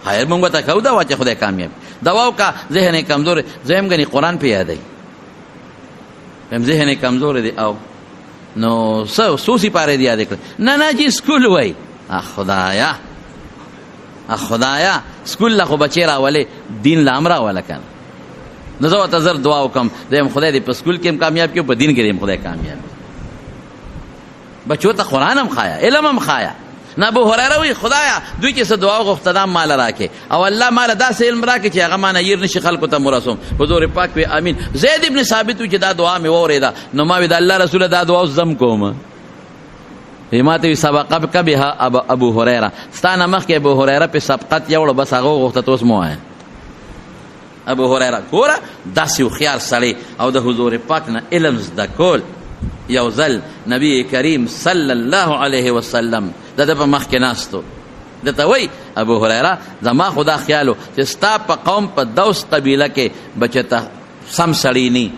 خیر مونږ ته کو دا چې خدای کامیاب دوا وکا ذهن کمزور زم غني قران په یادای هم ذهن کمزور دي او نو سوسی پاره دی یاد کړ نه جی سکول وای خدایا سکول لا خو بچی راولي دین لا امر ولا کان نو زه ته زر دعا وکم زم خدای دې په سکول کې کامیاب کړي په دین کې دې خدای کامیاب بچو ته قران هم خایا علم هم خایا نه ابو هريره وی خدایا دوی چې دعا غوښتنه مال راکې او الله مال داسې علم راکې چې هغه مانه ير نشي خلکو ته مرسوم حضور پاک وی امين زید ابن ثابت چې دا دعا مې وریدا نو ما وی د الله رسول دا دعا زم کوم ایماته سبق بها ابو هريره ستانه مخ کې ابو هريره په سبقت یوړ بس هغه غوښته توس مو ابو هريره ګوره داسې خيار سړی او د حضور پاک نه علم زده کول یو ځل نبی کریم صلی الله علیه وسلم د په مخ کې ناستو دته وای ابو هريره زما خدا خیالو چې ستا په قوم په دوس قبیله کې بچته سم سړی نی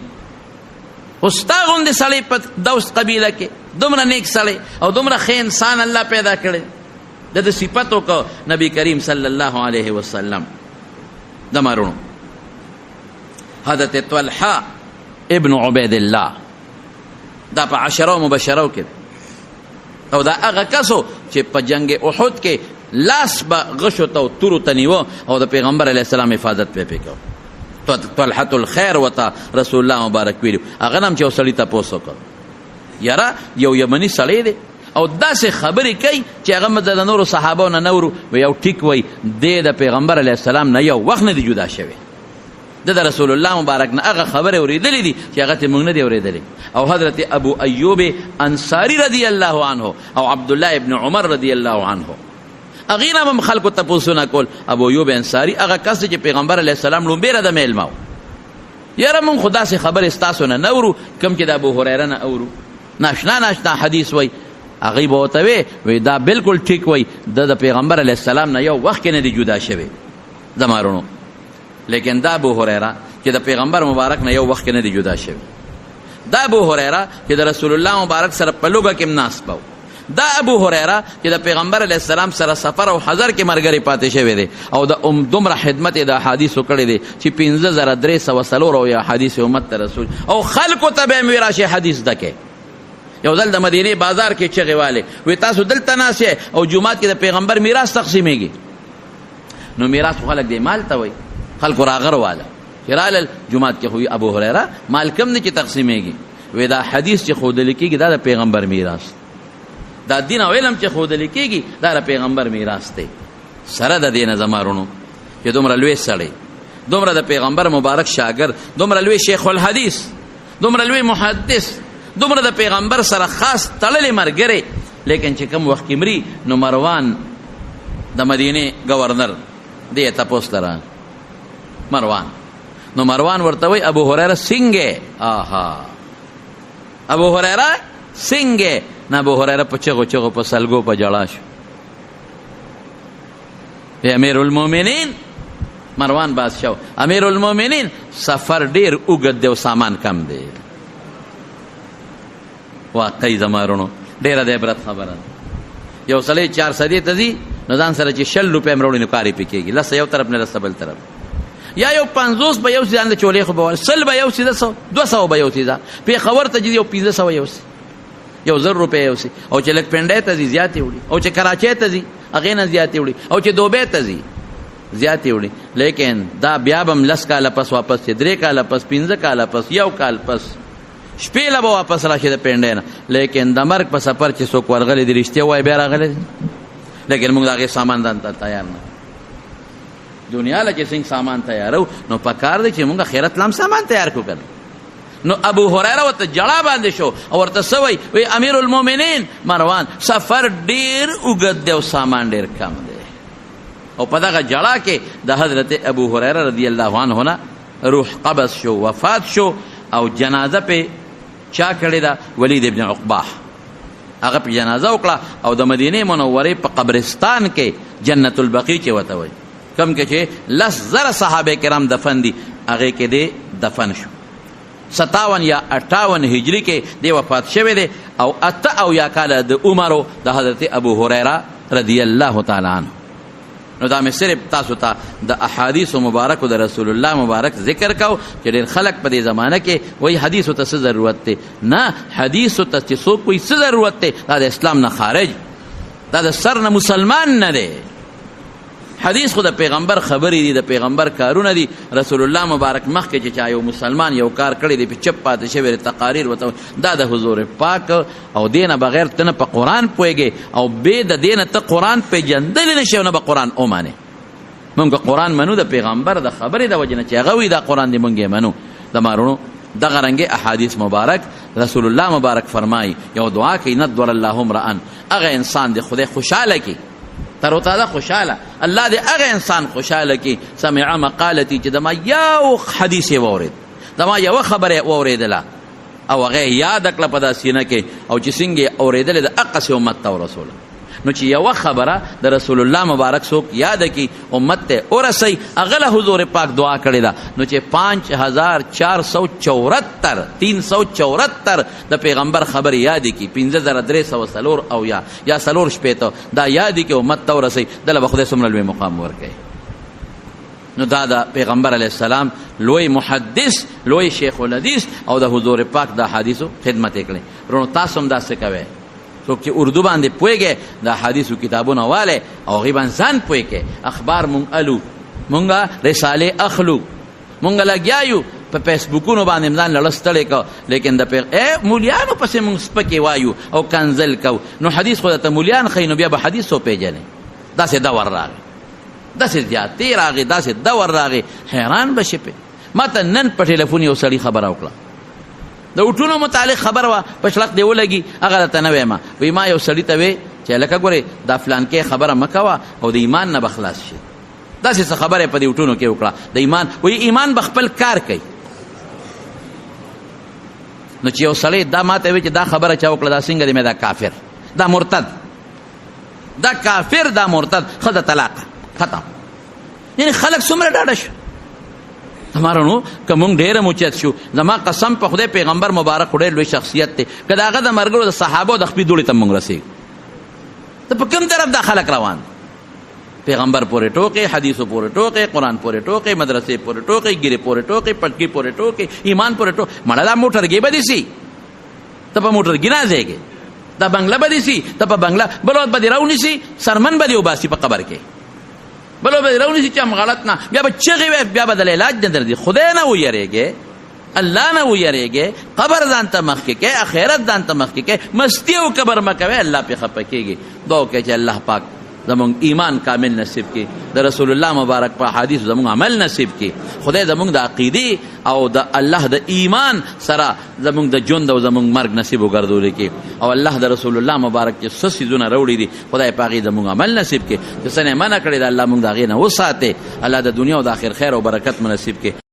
استا غوند سړی په دوس قبیله کې دومره نیک سړی او دومره ښه انسان الله پیدا کړي د صفاتو کو نبی کریم صلی الله علیه وسلم دمرونو حضرت طلحه ابن عبید الله دا په 10 مبشرو کې او دا هغه کسو چې په جنگ احد کې لاس به غشو ته تورو تنیو او د پیغمبر علی السلام حفاظت په وکړو طلحه الخير وتا رسول الله مبارک ویلو هغه نام چې وسړی ته پوسو کړ یاره یو یمنی سړی دی او داسې خبرې کوي چې هغه مد د نورو صحابو نه نورو یو ټیک وای د پیغمبر علی السلام نه یو وخت نه دی جدا شوی د رسول الله مبارک نه هغه خبره اوریدلې دي چې هغه ته موږ نه دی اوریدلې او حضرت ابو ایوب انصاری رضی الله عنه او عبد الله ابن عمر رضی الله عنه اغینا هم خلکو ته پوښتنه کول ابو ایوب انصاری هغه کس چې پیغمبر علی السلام لومبه د میلمو یاره مون خدا سي خبر استاسو نه نورو کم چې د ابو هريره نه اورو ناشنا حدیث وای هغه به وته وي دا بالکل ټیک وای د پیغمبر علی السلام نه یو وخت نه دی جدا شوی زمارونو لیکن دا ابو هريره چې د پیغمبر مبارک نه یو وخت نه دی جدا شوی دا ابو هريره چې د رسول الله مبارک سره په لوګه کې مناس پاو دا ابو هريره چې د پیغمبر علی السلام سره سفر او حضر کې مرګري پاتې شوی دی او د دومره خدمت د احادیث کړي دي چې 15300 او یا حدیث امت رسول او خلکو ته به میراث حدیث دکې یو ځل د مدینه بازار کې چغواله وي تاسو دلته ناسه او جمعات کې د پیغمبر میراث تقسیمېږي نو میراث خلک دی مال ته وي خلکو راغر واله چرال جمعات کې خو ابو هريره مال کم نه چې تقسیمېږي وي دا حدیث چې خود لیکيږي دا د پیغمبر میراث دا دین او علم چې خود لیکيږي دا د پیغمبر میراث دی سره د دین زمارونو چې دومره لوی سړی دومره د پیغمبر مبارک شاګرد دومره لوی شیخ الحدیث دومره لوی محدث دومره د پیغمبر سره خاص تړلې مرګره لیکن چې کوم وخت کې مري نو مروان د مدینه گورنر دی تاسو ترا مروان ورته وی ابو هريره څنګه ابو هريره څنګه نه ابو هريره په چغو په سلګو په جړا شو امیر المؤمنین مروان بادشاہ امیر المؤمنین سفر ډیر اوږد دی او سامان کم دی واقعي زمارونو ډیره د عبرت خبره یو سړی 4 سدي ته ځي نو ځان سره چې 60 روپے مروړي نو کاری پکېږي لس یو طرف نه لس بل طرف یا یو 50 به یو ځان له چولې خو به سل به یو 200 به یو ځا په خبر ته یو 500 یو 1000 روپے یو او چې لک پنده ته زیاتې وړي او چې کراچۍ ته ځي هغه نه زیاتې وړي او چې دوبه ته ځي زیاتې وړي لیکن دا بیا بم لس کاله پس واپس 3 کاله پس 15 کاله پس یو کال پس شپې لا به واپس راشي د پنده نه لیکن د مرګ په سفر چې څوک ورغلي دي رښتیا وای بیا راغلي لیکن موږ هغه سامان دان تیار نه دنیا له چې څنګه سامان تیارو نو پکار دی چې موږ خیرت لام سامان تیار کو کړو نو ابو هريره ورته جړه باندې شو او ورته سوی وی امیر المؤمنین مروان سفر ډیر اوږد دی او سامان ډیر کم دی او په دغه جړه کې د حضرت ابو هريره رضی الله عنه نه روح قبض شو وفات شو او جنازه په چا کړې ده ولید ابن عقبه هغه په جنازه وکړه او د مدینه منورې په قبرستان کې جنت البقیع کې وته وي کم کې چې 10,000 صحابه کرام دفن دي هغه کې دی دفن شو 57 یا 58 هجری کې دی وفات شوی دی او 8 یا کال د عمر د حضرت ابو هريره رضی الله تعالی عنه نو دا مې صرف تاسو ته د احادیث مبارک د رسول الله مبارک ذکر کو چې ډېر خلق په دې زمانه کې وایي حدیثو ته څه ضرورت دی نه حدیثو ته چې څوک وایي څه ضرورت دی دا د اسلام نه خارج دا د سر نه مسلمان نه دی حدیث خو د پیغمبر خبرې دي د پیغمبر کارونه دي رسول الله مبارک مخکې چې چا یو مسلمان یو کار کړی دی په چپ پاتې شوی تقاریر وته دا د حضور پاک او دینه بغیر ته نه په قرآن پوهېږې او بې د دینه ته قرآن پېژندلی نه شي او نه به قرآن ومانې مونږ قرآن منو د پیغمبر د خبرې د وجې نه چې هغه وي دا قرآن دی مونږ یې منو د مارونو دغه رنګې احادیث مبارک رسول الله مبارک فرمایي یو دعا کوي ندور الله امرأ هغه انسان دی خدای خوشحاله کړي تر او تازه خوشحاله الله دې هغه انسان خوشحاله کړي سمع مقالتي چې دما یو حدیث یې واورېد دما یوه خبره یې واورېدله او هغه یې یاد کړه په دا سینه کې او چې څنګه یې اورېدلې د هغسې امت ته ورسوله نو چې یوه خبره د رسول الله مبارک څوک یاده کړي امت ته ورسوي هغه له حضور پاک دعا کړې ده نو چې 5474 د پیغمبر خبرې یادې کړي 5304 او یا 4 دا یادې کړي امت ته ورسوي دله به خدای څومره لوی مقام ورکوي نو دا د پیغمبر علیه السلام لوی محدث لوی شیخ الحدیث او د حضور پاک د حدیثو خدمت یې کړې رونو تاسو هم داسې کوئ څوک چې اردو باندې پوهېږي د حدیثو کتابونه والی او هغې باندې ځان پوهېږي اخبار مونږ الو مونږ رسالې اخلو مونږ لګیا یو په فیسبوکونو باندې ځان لړه ستړی کو لیکن د مولیانو پسې مونږ سپکې وایو او کنزل کو نو حدیث خو درته مولیان ښیي نو بیا به حدیث وپېژنې داسې دور راغی داسې زیاتې راغې داسې دور راغې حیران به شي پې ما ته نن په ټلیفون یو سړي خبره وکړه د اوټونو متعلق خبر وه په شلق دی ولګي هغه راته نه ویمه وایي ما یو سړي ته وی چې لکه ګورې دا فلانکې خبره مه کوه او د ایمان نه به خلاص شي داسې څه خبره یې په دې اوټونو کې وکړه د ایمان وایي ایمان به خپل کار کوي نو چې یو سړی دا ما ته وی چې دا خبره چا وکړه دا څنګه دی مې دا کافر دا مرتد دا کافر دا مرتد ښځه طلاق ختم یعنې خلک څومره ډاډه شو تمہارا نو که مونږ ډېره موچت شو زما قسم په خدای پیغمبر مبارک ډېر لوی شخصیت دی که د هغه د ملګرو د صحابو د خپې دوړې ته مونږ رسېږو ته په کوم طرف دا خلک روان پیغمبر پورې ټوکې حدیثو پورې ټوکې قرآن پورې ټوکې مدرسې پورې ټوکې ګیرې پورې ټوکې پټکي پورې ټوکې ایمان پورې ټوکې مړه دا موټرګې به دې سي ته په موټرګي نه ځېږې دا بنګله به دې سي ته په بنګله بلوت به دې راونیسي سرمن به دې وباسي په قبر کې بلو به رونی چې هم غلط نه بیا به چغې وی بیا به د علاج نه درځي خدای نه ویریږي الله نه ویریږي قبر ځان ته مخکې کې آخرت ځان ته مخکې کې مستی او قبر مکوي الله پې خفه کېږي دعا وکړئ چې الله پاک زمونږ ایمان کامل نصیب کړي د رسول الله مبارک په حدیث زمونږ عمل نصیب کړي خدای زمونږ د عقیدې او د الله د ایمان سره زمونږ د ژوند او زمونږ مرګ نصیب وګرځولی کړي او الله د رسول الله مبارک چې څه څیزونه راوړي دي خدای په هغې زمونږ عمل نصیب کړي چې څه نه یې منع کړې ده الله مونږ د هغې نه وساتې الله د دنیا او د آخر خیر او برکت مو نصیب کړي